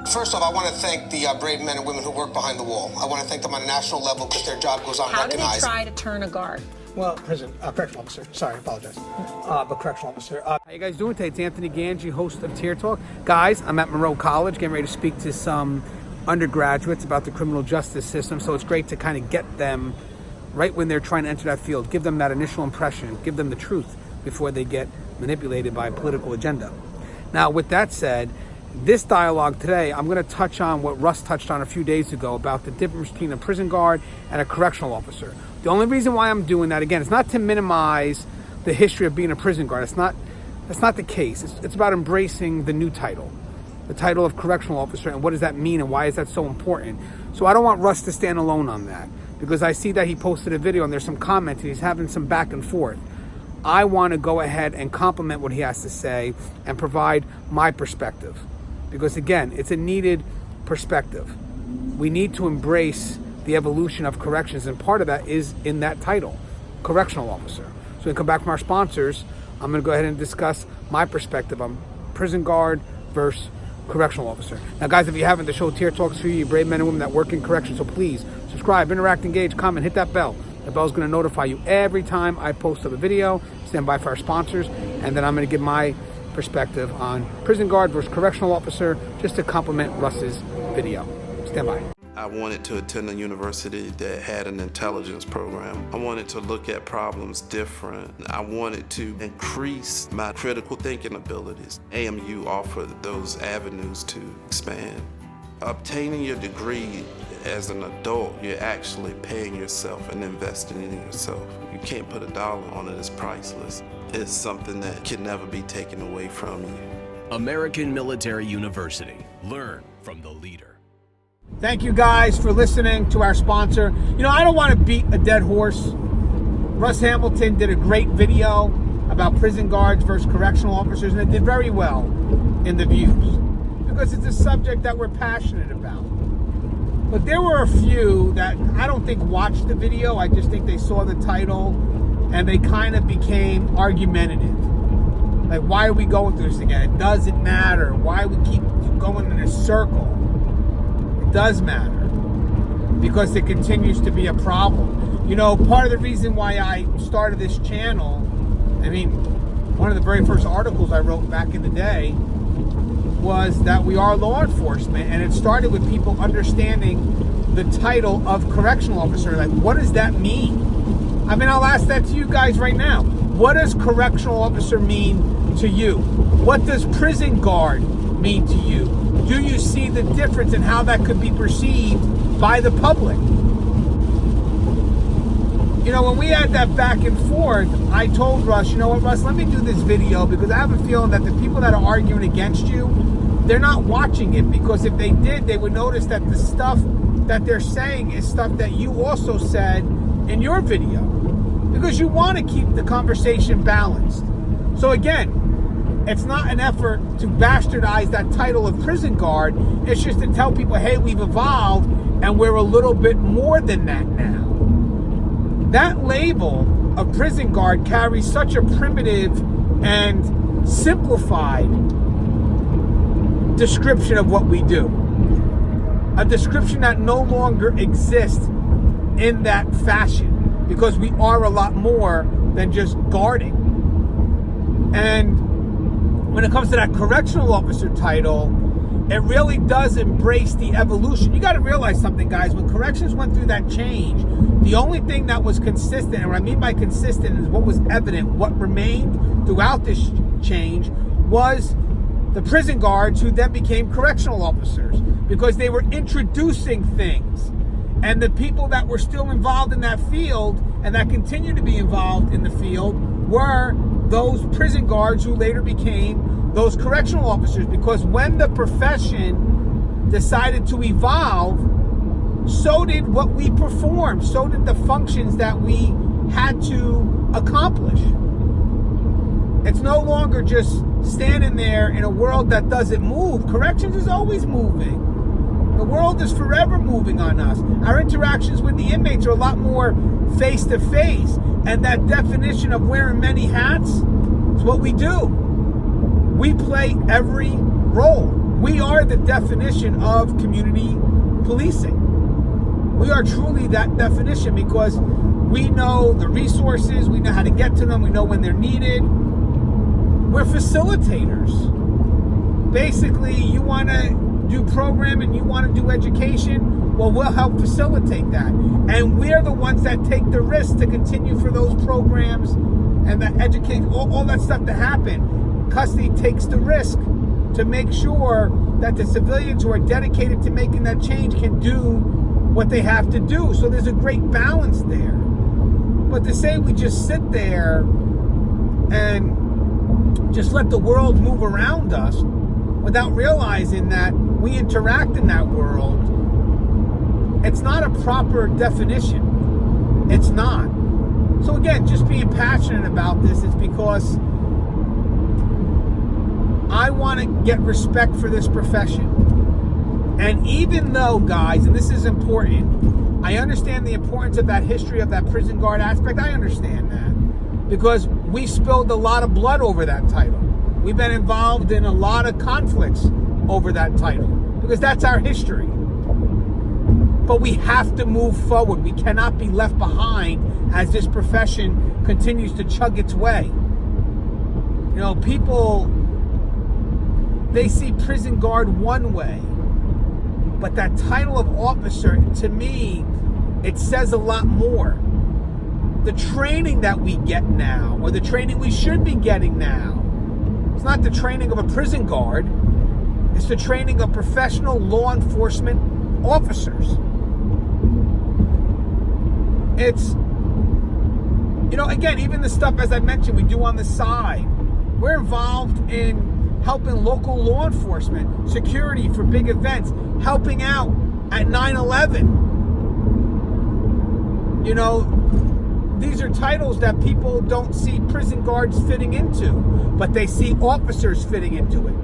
First off, I want to thank the brave men and women who work behind the wall. I want to thank them on a national level because their job goes unrecognized. How do they try to turn a guard? Well, correctional officer. Sorry, I apologize. But correctional officer. How you guys doing today? It's Anthony Gangi, host of Tier Talk. Guys, I'm at Monroe College, getting ready to speak to some undergraduates about the criminal justice system. So it's great to kind of get them right when they're trying to enter that field, give them that initial impression, give them the truth before they get manipulated by a political agenda. Now, with that said, this dialogue today, I'm going to touch on what Russ touched on a few days ago about the difference between a prison guard and a correctional officer. The only reason why I'm doing that, again, it's not to minimize the history of being a prison guard. That's not the case. It's about embracing the new title, the title of correctional officer, and what does that mean and why is that so important? So I don't want Russ to stand alone on that, because I see that he posted a video and there's some comments and he's having some back and forth. I want to go ahead and compliment what he has to say and provide my perspective. Because again, it's a needed perspective. We need to embrace the evolution of corrections, and part of that is in that title, correctional officer. So we come back from our sponsors, I'm going to go ahead and discuss my perspective on prison guard versus correctional officer. Now guys, if you haven't, the show Tier Talks for you brave men and women that work in corrections, so please subscribe, interact, engage, comment, hit that bell. The bell's going to notify you every time I post up a video. Stand by for our sponsors, and then I'm going to give my perspective on prison guard versus correctional officer, just to complement Russ's video. Stand by. I wanted to attend a university that had an intelligence program. I wanted to look at problems different. I wanted to increase my critical thinking abilities. AMU offered those avenues to expand. Obtaining your degree as an adult, you're actually paying yourself and investing in yourself. You can't put a dollar on it, it's priceless. It's something that can never be taken away from you. American Military University. Learn from the leader. Thank you guys for listening to our sponsor. You know, I don't want to beat a dead horse. Russ Hamilton did a great video about prison guards versus correctional officers, and it did very well in the views because it's a subject that we're passionate about. But there were a few that I don't think watched the video. I just think they saw the title and they kind of became argumentative. Like, why are we going through this again? It doesn't matter. Why we keep going in a circle? It does matter because it continues to be a problem. You know, part of the reason why I started this channel, I mean, one of the very first articles I wrote back in the day was that we are law enforcement, and it started with people understanding the title of correctional officer. Like, what does that mean? I mean, I'll ask that to you guys right now. What does correctional officer mean to you? What does prison guard mean to you? Do you see the difference in how that could be perceived by the public? You know, when we had that back and forth, I told Russ, you know what, Russ, let me do this video because I have a feeling that the people that are arguing against you, they're not watching it, because if they did, they would notice that the stuff that they're saying is stuff that you also said in your video, because you want to keep the conversation balanced. So again, it's not an effort to bastardize that title of prison guard. It's just to tell people, hey, we've evolved and we're a little bit more than that now. That label of prison guard carries such a primitive and simplified description of what we do. A description that no longer exists in that fashion, because we are a lot more than just guarding. And when it comes to that correctional officer title, it really does embrace the evolution. You got to realize something, guys. When corrections went through that change, the only thing that was consistent, and what I mean by consistent is what was evident, what remained throughout this change, was the prison guards who then became correctional officers, because they were introducing things. And the people that were still involved in that field and that continue to be involved in the field were those prison guards who later became those correctional officers. Because when the profession decided to evolve, so did what we performed, so did the functions that we had to accomplish. It's no longer just standing there in a world that doesn't move. Corrections is always moving. The world is forever moving on us. Our interactions with the inmates are a lot more face-to-face. And that definition of wearing many hats is what we do. We play every role. We are the definition of community policing. We are truly that definition because we know the resources, we know how to get to them, we know when they're needed. We're facilitators. Basically, you want to do programming, you want to do education, well, we'll help facilitate that. And we're the ones that take the risk to continue for those programs and that educate, all that stuff to happen. Custody takes the risk to make sure that the civilians who are dedicated to making that change can do what they have to do. So there's a great balance there. But to say we just sit there and just let the world move around us without realizing that we interact in that world, it's not a proper definition. It's not. So again, just being passionate about this is because I want to get respect for this profession. And even though, guys, and this is important, I understand the importance of that history of that prison guard aspect. I understand that. Because we spilled a lot of blood over that title. We've been involved in a lot of conflicts over that title. Because that's our history. But we have to move forward. We cannot be left behind as this profession continues to chug its way. You know, people, they see prison guard one way. But that title of officer, to me, it says a lot more. The training that we get now, or the training we should be getting now, it's not the training of a prison guard. It's the training of professional law enforcement officers. It's, you know, again, even the stuff, as I mentioned, we do on the side. We're involved in helping local law enforcement, security for big events, helping out at 9/11. You know, these are titles that people don't see prison guards fitting into, but they see officers fitting into it.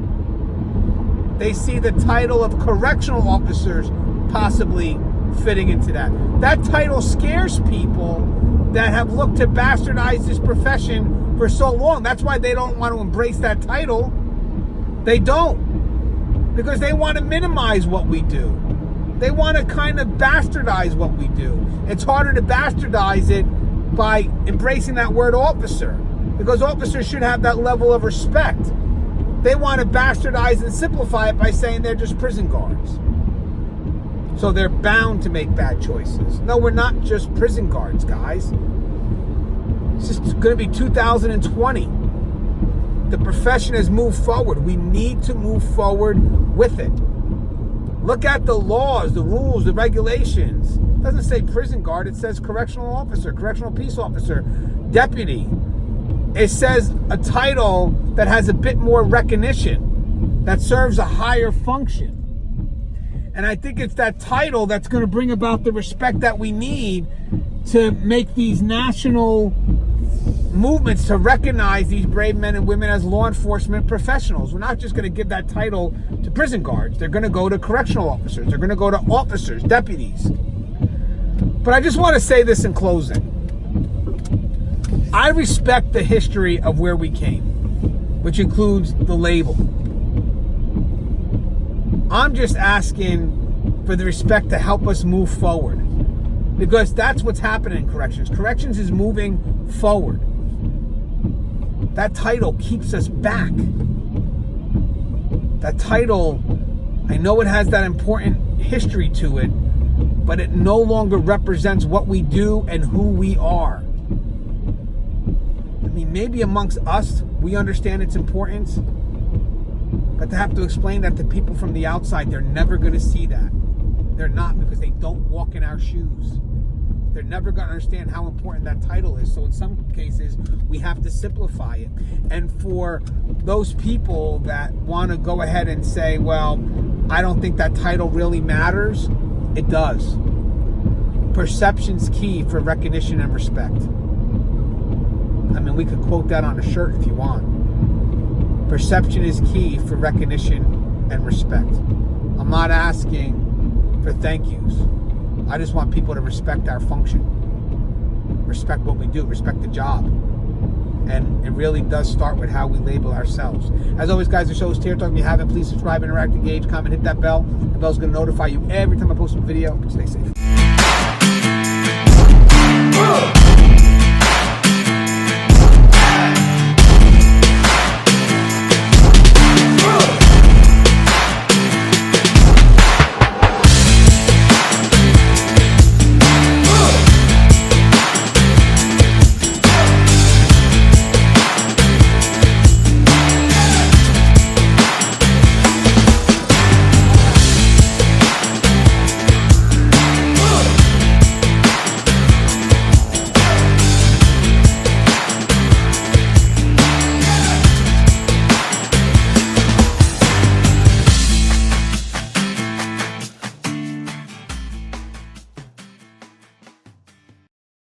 They see the title of correctional officers possibly fitting into that. That title scares people that have looked to bastardize this profession for so long. That's why they don't want to embrace that title. They don't. Because they want to minimize what we do. They want to kind of bastardize what we do. It's harder to bastardize it by embracing that word officer. Because officers should have that level of respect. They want to bastardize and simplify it by saying they're just prison guards. So they're bound to make bad choices. No, we're not just prison guards, guys. It's just going to be 2020. The profession has moved forward. We need to move forward with it. Look at the laws, the rules, the regulations. It doesn't say prison guard. It says correctional officer, correctional peace officer, deputy. It says a title that has a bit more recognition, that serves a higher function. And I think it's that title that's going to bring about the respect that we need to make these national movements to recognize these brave men and women as law enforcement professionals. We're not just going to give that title to prison guards. They're going to go to correctional officers. They're going to go to officers, deputies. But I just want to say this in closing. I respect the history of where we came, which includes the label. I'm just asking for the respect to help us move forward. Because that's what's happening in corrections. Corrections is moving forward. That title keeps us back. That title, I know it has that important history to it, but it no longer represents what we do and who we are. I mean, maybe amongst us, we understand its importance, but to have to explain that to people from the outside, they're never going to see that. They're not, because they don't walk in our shoes. They're never going to understand how important that title is. So in some cases, we have to simplify it. And for those people that want to go ahead and say, well, I don't think that title really matters, it does. Perception's key for recognition and respect. I mean, we could quote that on a shirt if you want. Perception is key for recognition and respect. I'm not asking for thank yous. I just want people to respect our function. Respect what we do. Respect the job. And it really does start with how we label ourselves. As always, guys, the show is Tier Talk. If you haven't, please subscribe, interact, engage, comment, hit that bell. The bell's going to notify you every time I post a video. Stay safe.